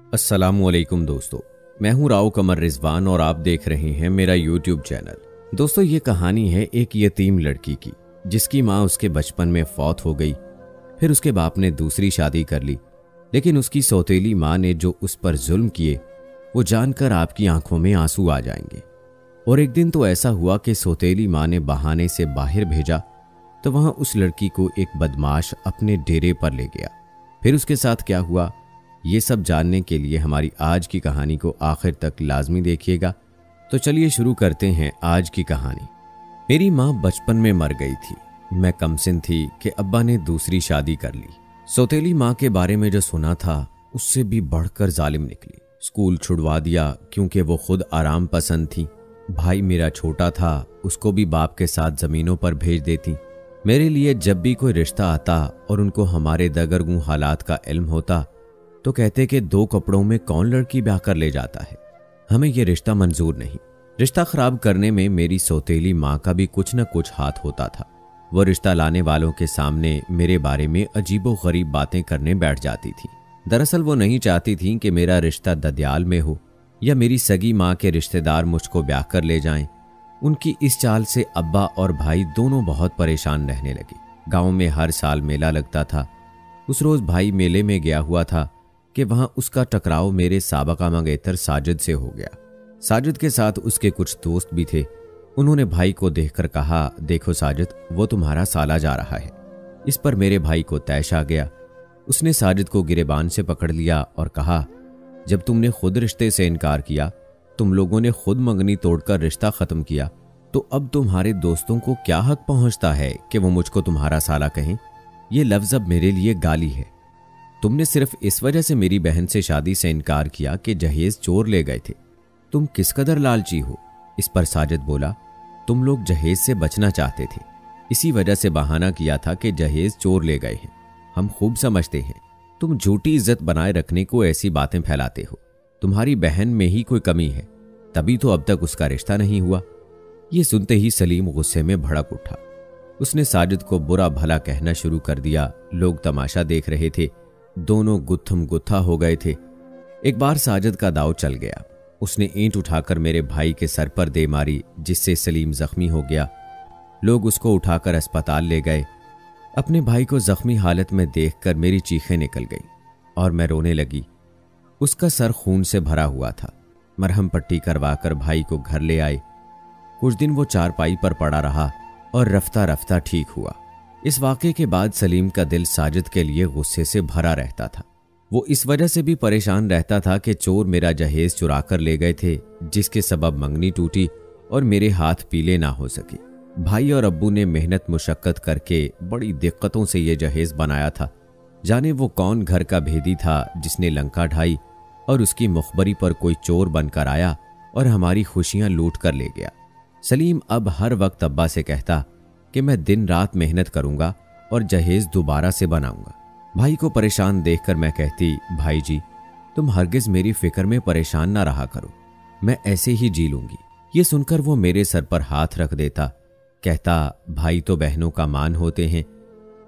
अस्सलामुअलैकुम दोस्तों, मैं हूं राव कमर रिजवान और आप देख रहे हैं मेरा यूट्यूब चैनल। दोस्तों, ये कहानी है एक यतीम लड़की की जिसकी माँ उसके बचपन में फौत हो गई। फिर उसके बाप ने दूसरी शादी कर ली, लेकिन उसकी सौतेली माँ ने जो उस पर जुल्म किए वो जानकर आपकी आंखों में आंसू आ जाएंगे। और एक दिन तो ऐसा हुआ कि सौतेली माँ ने बहाने से बाहर भेजा तो वहां उस लड़की को एक बदमाश अपने डेरे पर ले गया। फिर उसके साथ क्या हुआ, ये सब जानने के लिए हमारी आज की कहानी को आखिर तक लाजमी देखिएगा। तो चलिए शुरू करते हैं आज की कहानी। मेरी माँ बचपन में मर गई थी। मैं कमसिन थी कि अब्बा ने दूसरी शादी कर ली। सौतेली माँ के बारे में जो सुना था उससे भी बढ़कर जालिम निकली। स्कूल छुड़वा दिया क्योंकि वो खुद आराम पसंद थी। भाई मेरा छोटा था, उसको भी बाप के साथ जमीनों पर भेज देती। मेरे लिए जब भी कोई रिश्ता आता और उनको हमारे दगरगू हालात का इल्म होता तो कहते कि 2 कपड़ों में कौन लड़की ब्याह कर ले जाता है, हमें यह रिश्ता मंजूर नहीं। रिश्ता खराब करने में मेरी सौतेली माँ का भी कुछ न कुछ हाथ होता था। वो रिश्ता लाने वालों के सामने मेरे बारे में अजीबो गरीब बातें करने बैठ जाती थी। दरअसल वो नहीं चाहती थी कि मेरा रिश्ता ददियाल में हो या मेरी सगी माँ के रिश्तेदार मुझको ब्याह कर ले जाएं। उनकी इस चाल से अब्बा और भाई दोनों बहुत परेशान रहने लगे। गांव में हर साल मेला लगता था। उस रोज भाई मेले में गया हुआ था कि वहां उसका टकराव मेरे साबका मंगेतर साजिद से हो गया। साजिद के साथ उसके कुछ दोस्त भी थे। उन्होंने भाई को देखकर कहा, देखो साजिद, वो तुम्हारा साला जा रहा है। इस पर मेरे भाई को तैश आ गया। उसने साजिद को गिरेबान से पकड़ लिया और कहा, जब तुमने खुद रिश्ते से इनकार किया, तुम लोगों ने खुद मंगनी तोड़कर रिश्ता खत्म किया, तो अब तुम्हारे दोस्तों को क्या हक पहुंचता है कि वो मुझको तुम्हारा साला कहें? ये लफ्ज अब मेरे लिए गाली है। तुमने सिर्फ इस वजह से मेरी बहन से शादी से इनकार किया कि जहेज चोर ले गए थे। तुम किस कदर लालची हो। इस पर साजिद बोला, तुम लोग जहेज से बचना चाहते थे, इसी वजह से बहाना किया था कि जहेज चोर ले गए हैं। हम खूब समझते हैं तुम झूठी इज्जत बनाए रखने को ऐसी बातें फैलाते हो। तुम्हारी बहन में ही कोई कमी है, तभी तो अब तक उसका रिश्ता नहीं हुआ। ये सुनते ही सलीम गुस्से में भड़क उठा। उसने साजिद को बुरा भला कहना शुरू कर दिया। लोग तमाशा देख रहे थे। दोनों गुत्थम गुत्था हो गए थे। एक बार साजिद का दाव चल गया। उसने ईंट उठाकर मेरे भाई के सर पर दे मारी, जिससे सलीम जख्मी हो गया। लोग उसको उठाकर अस्पताल ले गए। अपने भाई को जख्मी हालत में देखकर मेरी चीखें निकल गई और मैं रोने लगी। उसका सर खून से भरा हुआ था। मरहम पट्टी करवाकर भाई को घर ले आए। कुछ दिन वो चारपाई पर पड़ा रहा और रफ्ता रफ्ता ठीक हुआ। इस वाक़े के बाद सलीम का दिल साजिद के लिए गुस्से से भरा रहता था। वो इस वजह से भी परेशान रहता था कि चोर मेरा जहेज चुरा कर ले गए थे, जिसके सबब मंगनी टूटी और मेरे हाथ पीले ना हो सके। भाई और अब्बू ने मेहनत मुशक्कत करके बड़ी दिक्कतों से ये जहेज बनाया था। जाने वो कौन घर का भेदी था जिसने लंका ढाई और उसकी मुखबरी पर कोई चोर बनकर आया और हमारी खुशियां लूट कर ले गया। सलीम अब हर वक्त अब्बा से कहता कि मैं दिन रात मेहनत करूंगा और जहेज दोबारा से बनाऊंगा। भाई को परेशान देखकर मैं कहती, भाई जी, तुम हरगिज मेरी फिक्र में परेशान ना रहा करो, मैं ऐसे ही जी लूंगी। ये सुनकर वो मेरे सर पर हाथ रख देता। कहता, भाई तो बहनों का मान होते हैं,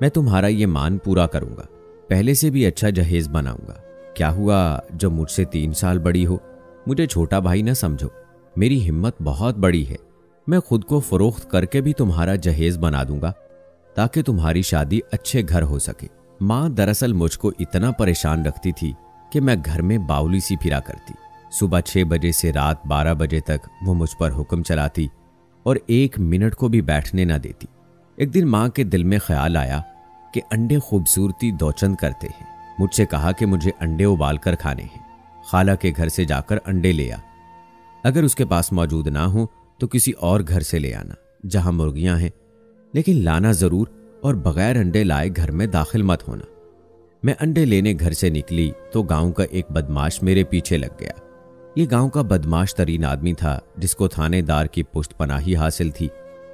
मैं तुम्हारा ये मान पूरा करूंगा, पहले से भी अच्छा जहेज बनाऊंगा। क्या हुआ जो मुझसे 3 साल बड़ी हो? मुझे छोटा भाई ना समझो, मेरी हिम्मत बहुत बड़ी है। मैं खुद को फरोख्त करके भी तुम्हारा जहेज बना दूंगा ताकि तुम्हारी शादी अच्छे घर हो सके। माँ दरअसल मुझको इतना परेशान रखती थी कि मैं घर में बाउली सी फिरा करती। सुबह 6 बजे से रात 12 बजे तक वो मुझ पर हुक्म चलाती और 1 मिनट को भी बैठने ना देती। एक दिन माँ के दिल में ख्याल आया कि अंडे खूबसूरती दौचंद करते हैं। मुझसे कहा कि मुझे अंडे उबाल कर खाने हैं। खाला के घर से जाकर अंडे ले आ, अगर उसके पास मौजूद ना हो तो किसी और घर से ले आना जहां मुर्गियां हैं, लेकिन लाना जरूर और बगैर अंडे लाए घर में दाखिल मत होना। मैं अंडे लेने घर से निकली तो गांव का एक बदमाश मेरे पीछे लग गया। ये गांव का बदमाश तरीन आदमी था जिसको थानेदार की पुष्टपनाही हासिल थी।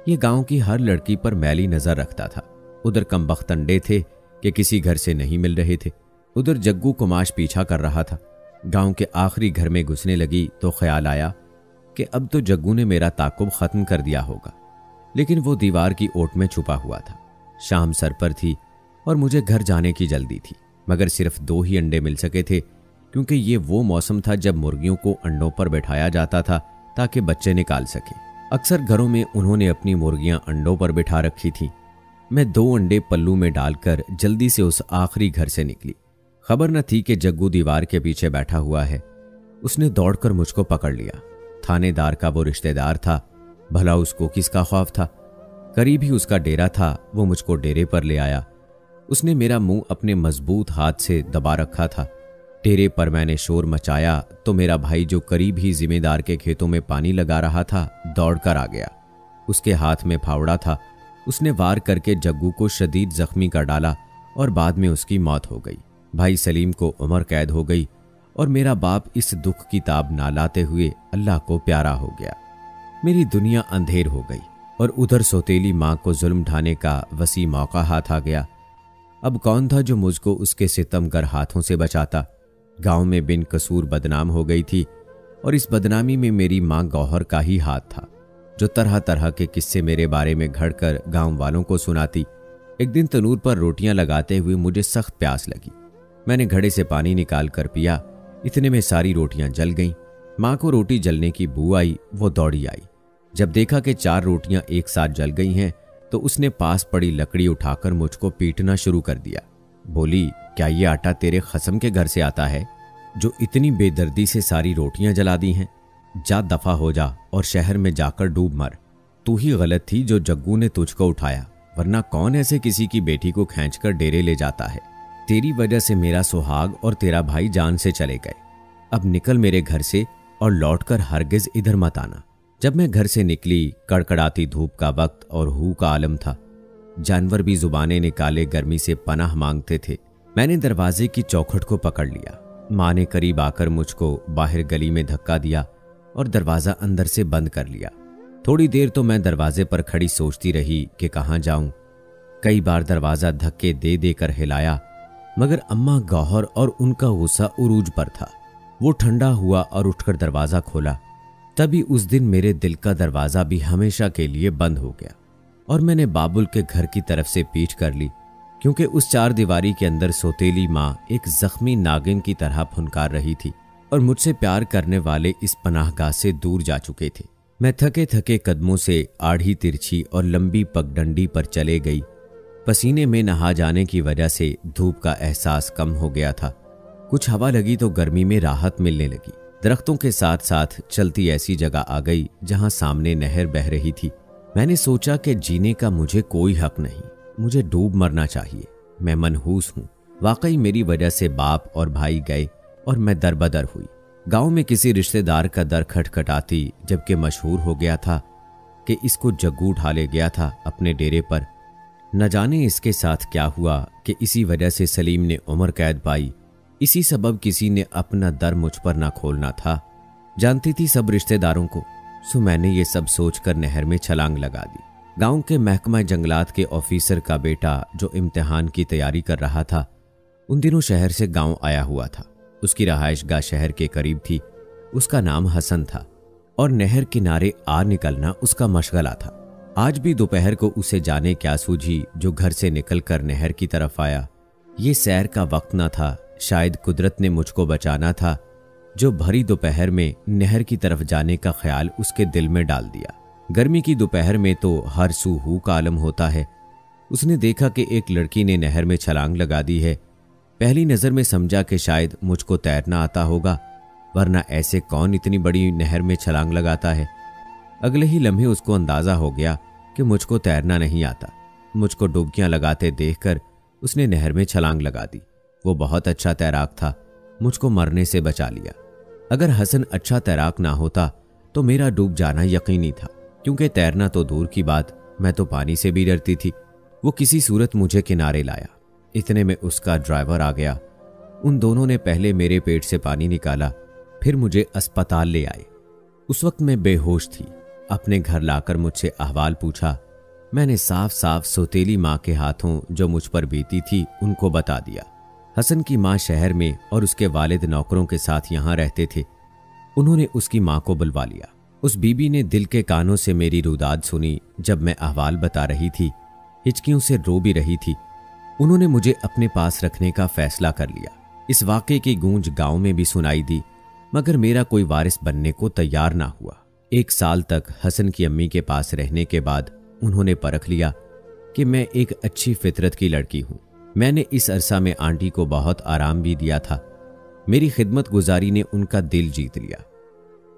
ये गांव की हर लड़की पर मैली नजर रखता था। उधर कमबख्त अंडे थे कि किसी घर से नहीं मिल रहे थे। उधर जग्गू कुमाश पीछा कर रहा था। गांव के आखिरी घर में घुसने लगी तो ख्याल आया कि अब तो जग्गू ने मेरा ताकुब खत्म कर दिया होगा, लेकिन वो दीवार की ओट में छुपा हुआ था। शाम सर पर थी और मुझे घर जाने की जल्दी थी, मगर सिर्फ 2 ही अंडे मिल सके थे, क्योंकि ये वो मौसम था जब मुर्गियों को अंडों पर बैठाया जाता था ताकि बच्चे निकाल सके। अक्सर घरों में उन्होंने अपनी मुर्गियां अंडों पर बिठा रखी थीं। मैं 2 अंडे पल्लू में डालकर जल्दी से उस आखिरी घर से निकली। खबर न थी कि जग्गू दीवार के पीछे बैठा हुआ है। उसने दौड़कर मुझको पकड़ लिया। थानेदार का वो रिश्तेदार था, भला उसको किसका खौफ था। करीब ही उसका डेरा था, वो मुझको डेरे पर ले आया। उसने मेरा मुंह अपने मजबूत हाथ से दबा रखा था। डेरे पर मैंने शोर मचाया तो मेरा भाई, जो करीब ही जिम्मेदार के खेतों में पानी लगा रहा था, दौड़कर आ गया। उसके हाथ में फावड़ा था। उसने वार करके जग्गू को शदीद जख्मी कर डाला और बाद में उसकी मौत हो गई। भाई सलीम को उम्र कैद हो गई और मेरा बाप इस दुख की ताब ना लाते हुए अल्लाह को प्यारा हो गया। मेरी दुनिया अंधेर हो गई और उधर सौतेली माँ को जुल्म ढाने का वसी मौका हाथ आ गया। अब कौन था जो मुझको उसके सितमगर हाथों से बचाता। गांव में बिन कसूर बदनाम हो गई थी और इस बदनामी में मेरी माँ गौहर का ही हाथ था, जो तरह तरह के किस्से मेरे बारे में घड़कर गांव वालों को सुनाती। एक दिन तनूर पर रोटियां लगाते हुए मुझे सख्त प्यास लगी। मैंने घड़े से पानी निकाल कर पिया। इतने में सारी रोटियां जल गईं। माँ को रोटी जलने की बू आई। वो दौड़ी आई। जब देखा कि 4 रोटियां एक साथ जल गई हैं तो उसने पास पड़ी लकड़ी उठाकर मुझको पीटना शुरू कर दिया। बोली, क्या ये आटा तेरे खसम के घर से आता है जो इतनी बेदर्दी से सारी रोटियां जला दी हैं? जा दफा हो जा और शहर में जाकर डूब मर। तू ही गलत थी जो जग्गू ने तुझको उठाया, वरना कौन ऐसे किसी की बेटी को खींचकर डेरे ले जाता है। तेरी वजह से मेरा सुहाग और तेरा भाई जान से चले गए। अब निकल मेरे घर से और लौटकर हरगिज इधर मत आना। जब मैं घर से निकली, कड़कड़ाती धूप का वक्त और हू का आलम था। जानवर भी जुबानें निकाले गर्मी से पनाह मांगते थे। मैंने दरवाजे की चौखट को पकड़ लिया। माँ ने करीब आकर मुझको बाहर गली में धक्का दिया और दरवाजा अंदर से बंद कर लिया। थोड़ी देर तो मैं दरवाजे पर खड़ी सोचती रही कि कहाँ जाऊं। कई बार दरवाजा धक्के दे देकर हिलाया, मगर अम्मा गौहर और उनका गुस्सा उरूज पर था। वो ठंडा हुआ और उठकर दरवाजा खोला। तभी उस दिन मेरे दिल का दरवाजा भी हमेशा के लिए बंद हो गया और मैंने बाबुल के घर की तरफ से पीठ कर ली, क्योंकि उस 4 दीवारी के अंदर सौतेली माँ एक जख्मी नागिन की तरह फुनकार रही थी और मुझसे प्यार करने वाले इस पनाहगाह से दूर जा चुके थे। मैं थके थके कदमों से आड़ी तिरछी और लंबी पगडंडी पर चले गई। पसीने में नहा जाने की वजह से धूप का एहसास कम हो गया था। कुछ हवा लगी तो गर्मी में राहत मिलने लगी। दरख्तों के साथ साथ चलती ऐसी जगह आ गई जहां सामने नहर बह रही थी। मैंने सोचा कि जीने का मुझे कोई हक नहीं, मुझे डूब मरना चाहिए। मैं मनहूस हूँ। वाकई मेरी वजह से बाप और भाई गए और मैं दरबदर हुई। गांव में किसी रिश्तेदार का दर खटखटाती, जबकि मशहूर हो गया था कि इसको जग्गू उठा ले गया था अपने डेरे पर। न जाने इसके साथ क्या हुआ कि इसी वजह से सलीम ने उम्र कैद पाई। इसी सबब किसी ने अपना दर मुझ पर ना खोलना था। जानती थी सब रिश्तेदारों को। सो मैंने ये सब सोचकर नहर में छलांग लगा दी। गांव के महकमा जंगलात के ऑफिसर का बेटा, जो इम्तिहान की तैयारी कर रहा था, उन दिनों शहर से गांव आया हुआ था। उसकी रहायशगाह शहर के करीब थी। उसका नाम हसन था और नहर किनारे आ निकलना उसका मशगला था। आज भी दोपहर को उसे जाने क्या सूझी जो घर से निकलकर नहर की तरफ आया। ये सैर का वक्त न था, शायद कुदरत ने मुझको बचाना था, जो भरी दोपहर में नहर की तरफ जाने का ख्याल उसके दिल में डाल दिया। गर्मी की दोपहर में तो हर सू हू का आलम होता है। उसने देखा कि एक लड़की ने नहर में छलांग लगा दी है। पहली नजर में समझा कि शायद मुझको तैरना आता होगा, वरना ऐसे कौन इतनी बड़ी नहर में छलांग लगाता है। अगले ही लम्हे उसको अंदाजा हो गया कि मुझको तैरना नहीं आता। मुझको डुबकियां लगाते देखकर उसने नहर में छलांग लगा दी। वो बहुत अच्छा तैराक था, मुझको मरने से बचा लिया। अगर हसन अच्छा तैराक ना होता तो मेरा डूब जाना यकीनी था, क्योंकि तैरना तो दूर की बात, मैं तो पानी से भी डरती थी। वो किसी सूरत मुझे किनारे लाया। इतने में उसका ड्राइवर आ गया। उन दोनों ने पहले मेरे पेट से पानी निकाला, फिर मुझे अस्पताल ले आए। उस वक्त मैं बेहोश थी। अपने घर लाकर मुझसे अहवाल पूछा। मैंने साफ साफ सौतेली माँ के हाथों जो मुझ पर बीती थी उनको बता दिया। हसन की माँ शहर में और उसके वालिद नौकरों के साथ यहाँ रहते थे। उन्होंने उसकी माँ को बुलवा लिया। उस बीबी ने दिल के कानों से मेरी रुदाद सुनी जब मैं अहवाल बता रही थी। हिचकियों से रो भी रही थी। उन्होंने मुझे अपने पास रखने का फैसला कर लिया। इस वाक़े की गूंज गांव में भी सुनाई दी, मगर मेरा कोई वारिस बनने को तैयार ना हुआ। 1 साल तक हसन की अम्मी के पास रहने के बाद उन्होंने परख लिया कि मैं एक अच्छी फितरत की लड़की हूं। मैंने इस अरसा में आंटी को बहुत आराम भी दिया था। मेरी खिदमत गुजारी ने उनका दिल जीत लिया।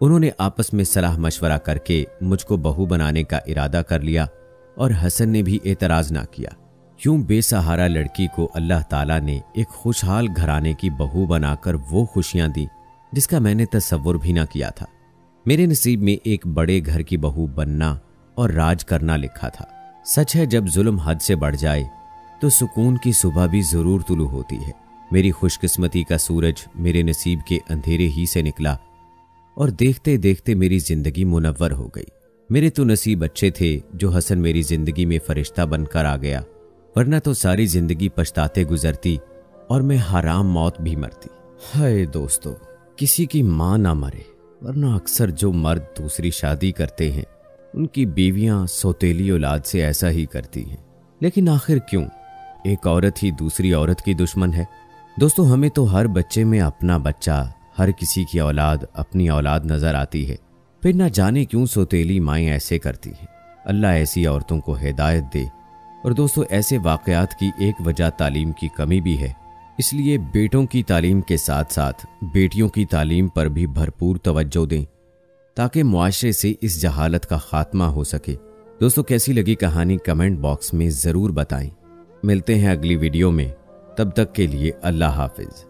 उन्होंने आपस में सलाह मशवरा करके मुझको बहू बनाने का इरादा कर लिया और हसन ने भी एतराज ना किया। यूं बेसहारा लड़की को अल्लाह ताला ने एक खुशहाल घराने की बहू बनाकर वो खुशियां दी जिसका मैंने तसव्वुर भी ना किया था। मेरे नसीब में एक बड़े घर की बहू बनना और राज करना लिखा था। सच है, जब जुल्म हद से बढ़ जाए तो सुकून की सुबह भी जरूर तुलू होती है। मेरी खुशकिस्मती का सूरज मेरे नसीब के अंधेरे ही से निकला और देखते देखते मेरी जिंदगी मुनव्वर हो गई। मेरे तो नसीब अच्छे थे जो हसन मेरी जिंदगी में फरिश्ता बनकर आ गया, वरना तो सारी जिंदगी पछताते गुजरती और मैं हराम मौत भी मरती। हाय दोस्तों, किसी की मां ना मरे, वरना अक्सर जो मर्द दूसरी शादी करते हैं उनकी बीवियां सौतेली औलाद से ऐसा ही करती हैं। लेकिन आखिर क्यों? एक औरत ही दूसरी औरत की दुश्मन है। दोस्तों, हमें तो हर बच्चे में अपना बच्चा, हर किसी की औलाद अपनी औलाद नजर आती है। फिर ना जाने क्यों सौतेली माएँ ऐसे करती हैं। अल्लाह ऐसी औरतों को हिदायत दे। और दोस्तों, ऐसे वाकयात की एक वजह तालीम की कमी भी है। इसलिए बेटों की तालीम के साथ साथ बेटियों की तालीम पर भी भरपूर तवज्जो दें ताकि मुआशरे से इस जहालत का खात्मा हो सके। दोस्तों, कैसी लगी कहानी कमेंट बॉक्स में ज़रूर बताएं। मिलते हैं अगली वीडियो में, तब तक के लिए अल्लाह हाफिज।